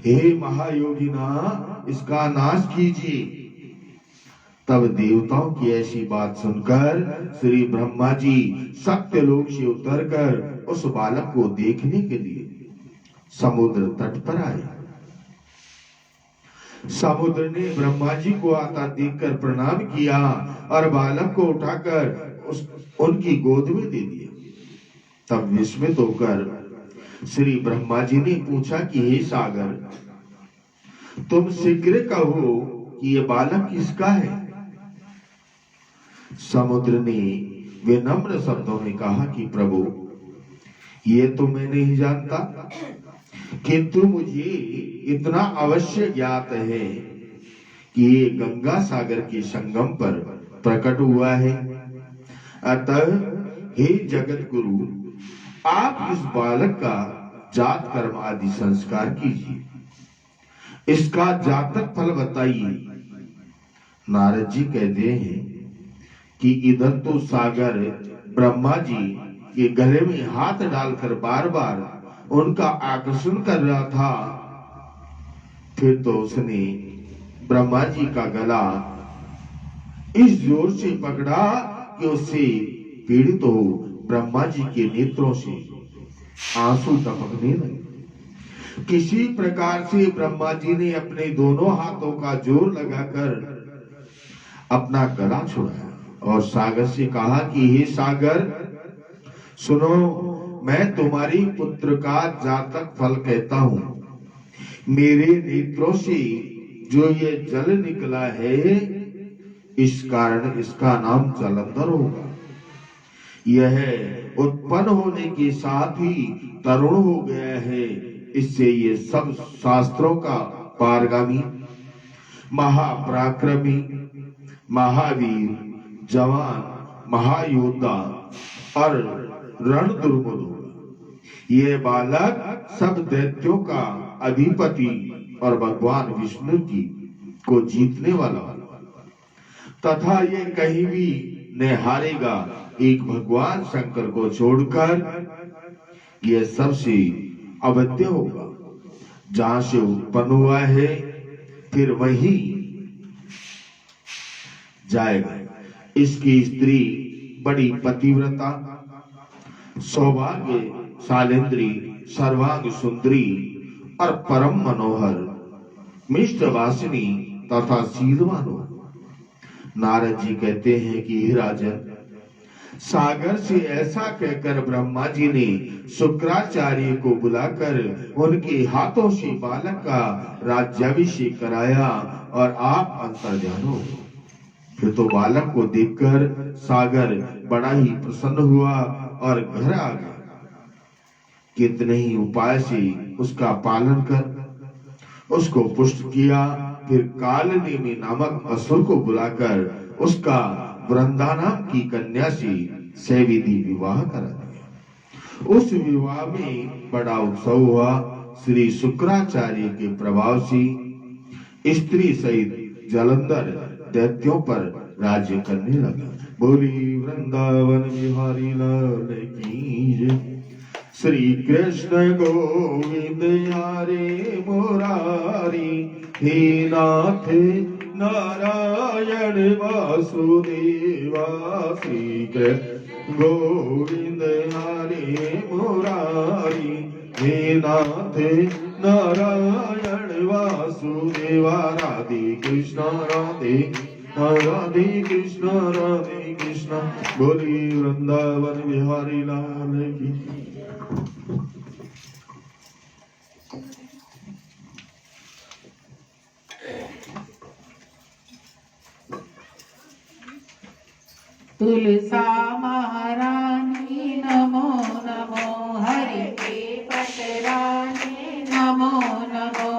हे महायोगिना इसका नाश कीजिए। तब देवताओं की ऐसी बात सुनकर श्री ब्रह्मा जी सत्यलोक से उतरकर उस बालक को देखने के लिए समुद्र तट पर आए। समुद्र ने ब्रह्मा जी को आता देखकर प्रणाम किया और बालक को उठाकर उनकी गोद में दे दिया। तब विस्मित होकर श्री ब्रह्मा जी ने पूछा कि हे सागर, तुम शीघ्र कहो कि ये बालक किसका है? समुद्र ने विनम्र शब्दों में कहा कि प्रभु, ये तो मैं नहीं जानता, किंतु मुझे इतना अवश्य ज्ञात है कि ये गंगा सागर के संगम पर प्रकट हुआ है। अतः हे जगत गुरु, आप इस बालक का जात कर्म आदि संस्कार कीजिए, इसका जातक फल बताइए। नारद जी कहते हैं कि इधर तो सागर ब्रह्मा जी के गले में हाथ डालकर बार बार उनका आकर्षण कर रहा था, फिर तो उसने ब्रह्मा जी का गला इस जोर से पकड़ा कि उससे पीड़ित हो ब्रह्मा जी के नेत्रों से आंसू टपकने लगे। किसी प्रकार से ब्रह्मा जी ने अपने दोनों हाथों का जोर लगाकर अपना गला छुड़ाया और सागर से कहा कि हे सागर, सुनो, मैं तुम्हारी पुत्र का जातक फल कहता हूं। मेरे नेत्रों से जो ये जल निकला है, इस कारण इसका नाम जलंधर होगा। यह उत्पन्न होने के साथ ही तरुण हो गया है। इससे ये सब शास्त्रों का पारगामी, महापराक्रमी, महावीर, जवान, महायोद्धा और रण दुर्बल होगा। ये बालक सब दैत्यों का अधिपति और भगवान विष्णु जी को जीतने वाला तथा ये कहीं भी न हारेगा एक भगवान शंकर को छोड़कर। यह सबसे अवध्य होगा, जहां से उत्पन्न हुआ है फिर वही जाएगा। इसकी स्त्री बड़ी पतिव्रता, सौभाग्य शालेंद्री, सर्वांग सुंदरी और परम मनोहर, मिष्ट वासिनी तथा शीलवान हो। नारद जी कहते हैं कि हे राजन, सागर से ऐसा कहकर ब्रह्मा जी ने शुक्राचार्य को बुलाकर उनके हाथों से बालक का राज्याभिषेक कराया और आप अंतर्ध्यान हो। फिर तो बालक को देखकर सागर बड़ा ही प्रसन्न हुआ और घर आ गया। कितने ही उपाय से उसका पालन कर उसको पुष्ट किया। फिर कालनेमी नामक असुर को बुलाकर उसका वृंदा नाम की कन्या से सविधि विवाह करा दिया। उस विवाह में बड़ा उत्सव हुआ। श्री शुक्राचार्य के प्रभाव से स्त्री सहित जलंधर दैत्यों पर राज्य करने लगा। बोली वृंदावन बिहारी लाल की जय। श्री कृष्ण गोविंद हरे मुरारी, हे नाथ नारायण वासुदेवा। श्री कृष्ण गोविंद हरे मुरारी, हे नाथ नारायण वासुदेवा। राधे कृष्ण राधे राधे कृष्ण राधे कृष्ण। बोली वृंदावन बिहारी लाल की। तुलसा महारानी नमो नमो, हरि के पटरानी नमो नमो।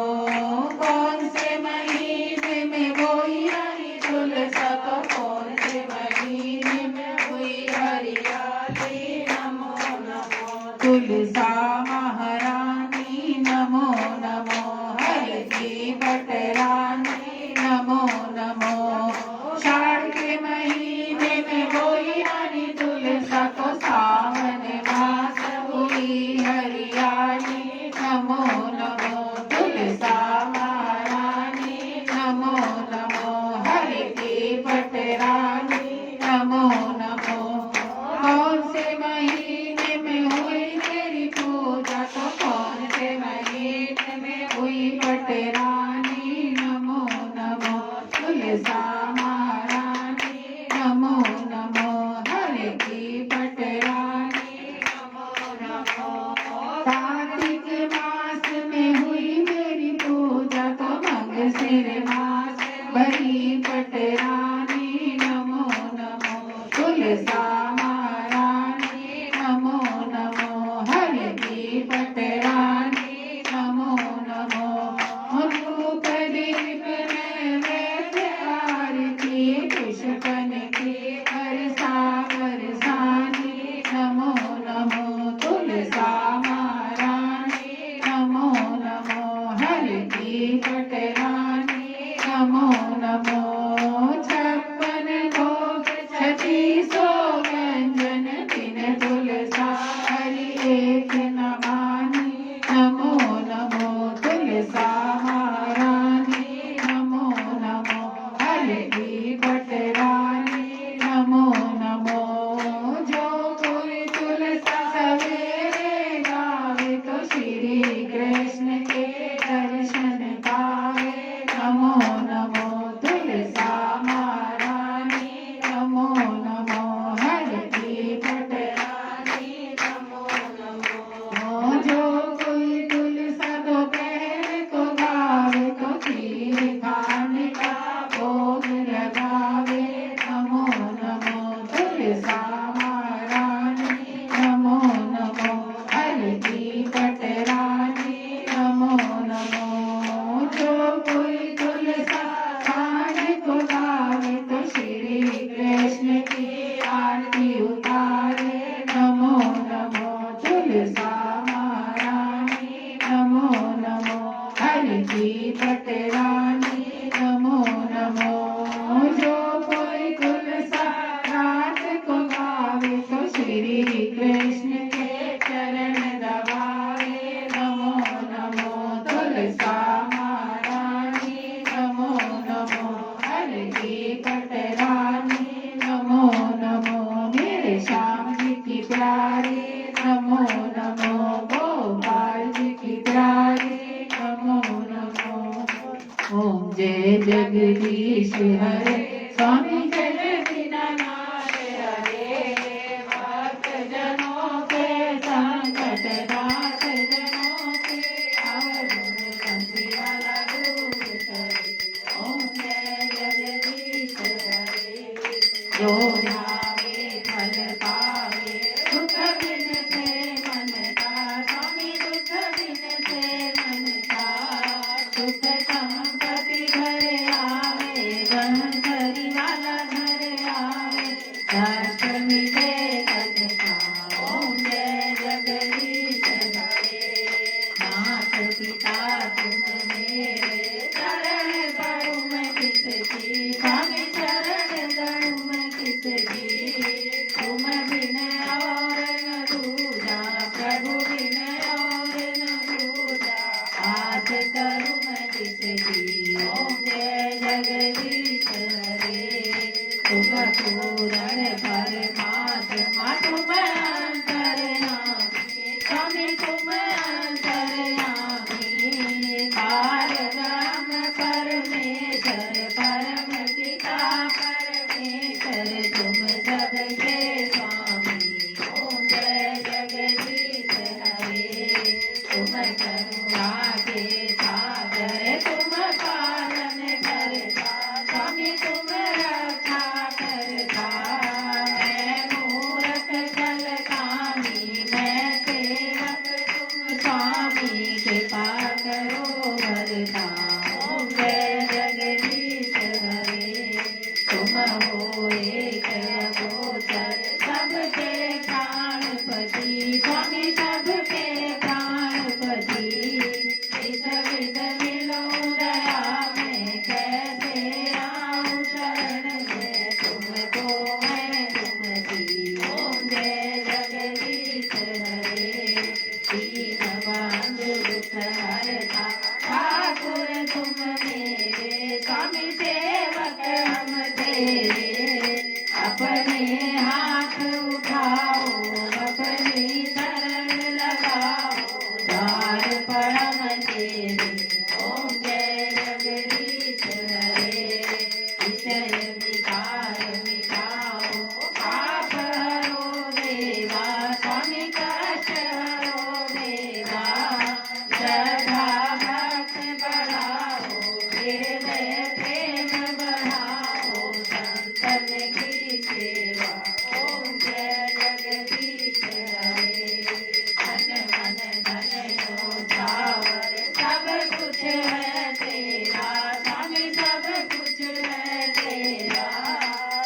कौन से महीने में बोई हरी तुलसा, तो कौन से महीने में हुई हरियाली नमो नमो। तुलसा महारानी नमो नमो, हरि की पटरानी नमो नमो। शाढ़ के महीने में बोई हरी तुलसा, तो सावन मास हुई हरियाली नमो नमो। तुलसा महारानी नमो नमो, हरि की पटरानी नमो नमो। कौन से महीने में हुई तेरी पूजा, तो कौन से महीने में हुई पटरानी नमो नमो। तुलसा महारानी नमो नमो, हरि की पटरानी नमो नमो। कार्तिक मास में हुई मेरी पूजा, तो मंगशिर मास भरी पटरानी नमो नमो। तुलसा महारानी नमो नमो, हरि की पटरानी नमो नमो। धूप दीप नैवेद्य आरती, पुष्पन की बरसा बरसानी नमो नमो। तुलसा महारानी नमो नमो, हरि की पटरानी नमो नमो। छप्पन भोग छत्तीसो व्यंजन, बिन तुलसा हरि एक न मानी नमो नमो। तुलसा महारानी नमो नमो, हरि की पटरानी नमो नमो। जो कोई तुलसा सवेरे गावे, तो श्री कृष्ण के दर्शन पावे की पटरानी नमो नमो। जो कोई तुलसा रात को गावे तो श्री कृष्ण के चरण दबावे नमो नमो। तुलसा महारानी नमो नमो। हर की पटरानी नमो नमो। मेरे श्याम जी की प्यारी नमो नमो। गोपाल जी की प्यारी नमो नमो। ओम जय जगदीश हरे स्वामी जय दीनानाथ हरे। भक्त जनों के संकट नाथ जनों के अवगुण बंदी वाला दूर करे। ओम जय जगदीश हरे। जो ध्यावे फल पावे दुख बिन से मन का। स्वामी दुख बिन से मन का। सुख संपत्ति घर आवे धनसरी वाला घर आवे। कष्ट मिले तन का। ओम जय जगदीश हरे। मात पिता तुम मेरे शरण करूं मैं किसकी। स्वामी शरण करूं मैं किसकी। तुम बिन और न दूजा प्रभु बिन और न दूजा। आस करूं मैं किसकी। ओम जय जगदीश हरे। तुम पूर्ण परमात्मा तुम अंतर्यामी। स्वामी तुम अंतर्यामी। पारब्रह्म परमेश्वर परम पिता परमेश्वर तुम सबके स्वामी। ओम जय जगदीश हरे। तुम करुणा के सागर तुम पालन करता। स्वामी तुम रक्षा करता। मैं मूरख जल कामी मैं सेवक तुम स्वामी कृपा करो वरदा। ओम जय जगदीश हरे। तुम हो एक अगोचर सबके प्राणपति। स्वामी सबके प्राणपति। इस विध मिलो दया में कैसे आऊं शरण में तुमको मैं तुमकी। ओम जय जगदीश हरे। दीन बंधु दुख हरता ठाकुर तुम मेरे। स्वामी सेवक हम तेरे। अपने हाथ उठाओ अपनी शरण लगाओ। द्वार पर हम तेरे। ओम जय जगदीश हरे। विषय विकार मिटाओ पाप हरो देवा। स्वामी कष्ट हरो देवा। श्रद्धा भक्ति बढ़ाओ हृदय प्रेम बढ़ाओ संतन की सेवा। ओम जय जगदीश हरे। धन मन धन यो झावर सब कुछ है तेरा। स्वामी सब कुछ है तेरा।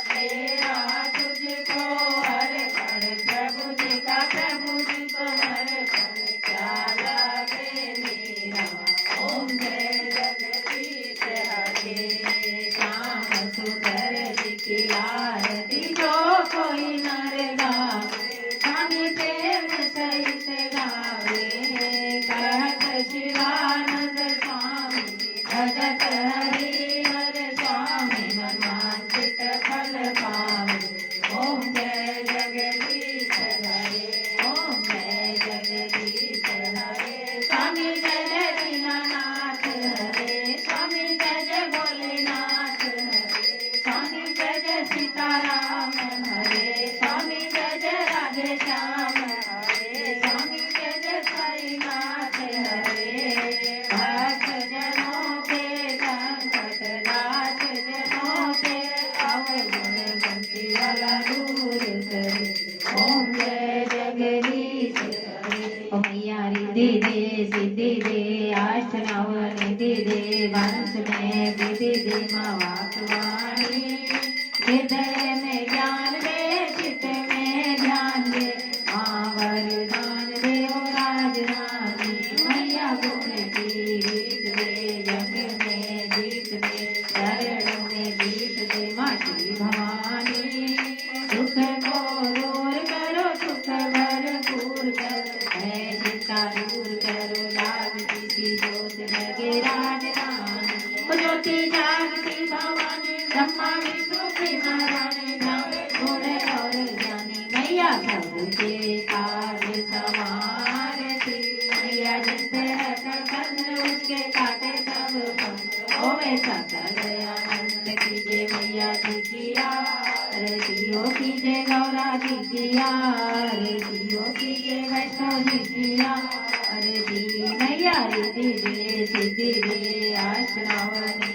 तेरा तुझको अर्पण प्रभु जी का प्रभु जी को अर्पण क्या लागे मेरा। ओम जय जगदीश हरे। श्याम सुंदर जी की आरती जो कोई नर गावे। स्वामी प्रेम सहित गावे। कहत शिवानंद स्वामी भजत हरि हर स्वामी मन वांछित फल पावे। ओम जय जगदीश हरे। ओम जय जगदीश हरे। स्वामी जय जय दीनानाथ हरे। स्वामी जय जय भोलेनाथ हरे। स्वामी जय जय सीताराम हरे। स्वामी जय जय राधे श्याम हरे। स्वामी जय जय साईनाथ हरे। भक्त जनों के संकट नाथ जनों के अवगुण बंदी वाला दूर करे। ओम जय जगदीश हरे। ओ मैया रिद्धि दे सिद्धि दे अष्ट नव निधि दे। वंश में विधि दे माँ वाणी। हृदय में ज्ञान दे चित्त में ध्यान दे। माँ वरदान दे ओ राजरानी। मैया गुण की रीत दे जगती जागती भवानी ब्रह्मा विष्णु की महारानी नामे गुण और ज्ञानी मैया सबके कार्य संवारती मैया जिससे है प्रसन्न उसके काटे सब फल ओवे सकल आनंद कीजिए मैया जी की आरती ओ कीजिए गौरा जी की आरती ओ कीजिए वैष्णो जी की आरती मैया रिद्धि दे सिद्धि दे अष्टनावनी